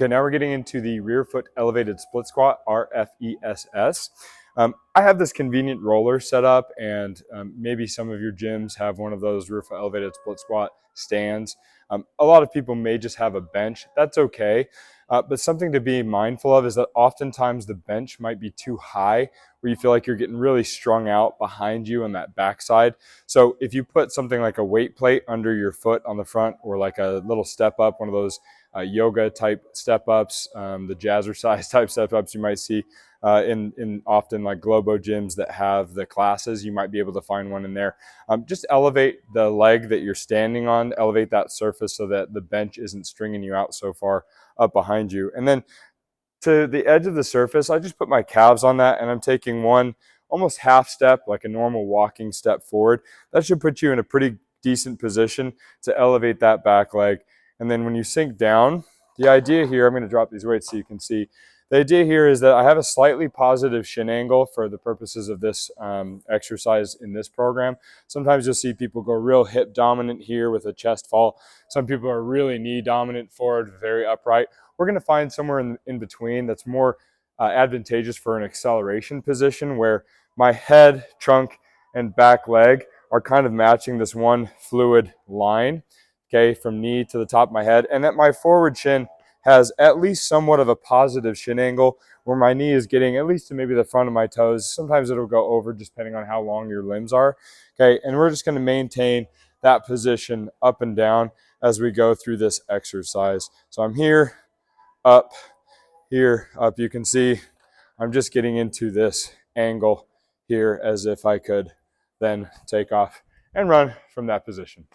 Okay, now we're getting into the rear foot elevated split squat, RFESS. I have this convenient roller set up, and maybe some of your gyms have one of those rear foot elevated split squat stands. A lot of people may just have a bench. That's okay. But something to be mindful of is that oftentimes the bench might be too high where you feel like you're getting really strung out behind you on that backside. So if you put something like a weight plate under your foot on the front, or like a little step up, one of those yoga type step ups, the jazzercise type step ups you might see in often like Globo gyms that have the classes. You might be able to find one in there. Just elevate the leg that you're standing on, elevate that surface so that the bench isn't stringing you out so far up behind you. And then to the edge of the surface, I just put my calves on that, and I'm taking one almost half step, like a normal walking step forward. That should put you in a pretty decent position to elevate that back leg. And then when you sink down, the idea here, I'm going to drop these weights so you can see. The idea here is that I have a slightly positive shin angle for the purposes of this exercise in this program. Sometimes you'll see people go real hip dominant here with a chest fall. Some people are really knee dominant forward, very upright. We're going to find somewhere in between that's more advantageous for an acceleration position, where my head, trunk, and back leg are kind of matching this one fluid line, okay, from knee to the top of my head, and that my forward shin has at least somewhat of a positive shin angle where my knee is getting at least to maybe the front of my toes. Sometimes it'll go over just depending on how long your limbs are. Okay, and we're just going to maintain that position up and down as we go through this exercise. So I'm here, up, here, up. You can see I'm just getting into this angle here as if I could then take off and run from that position.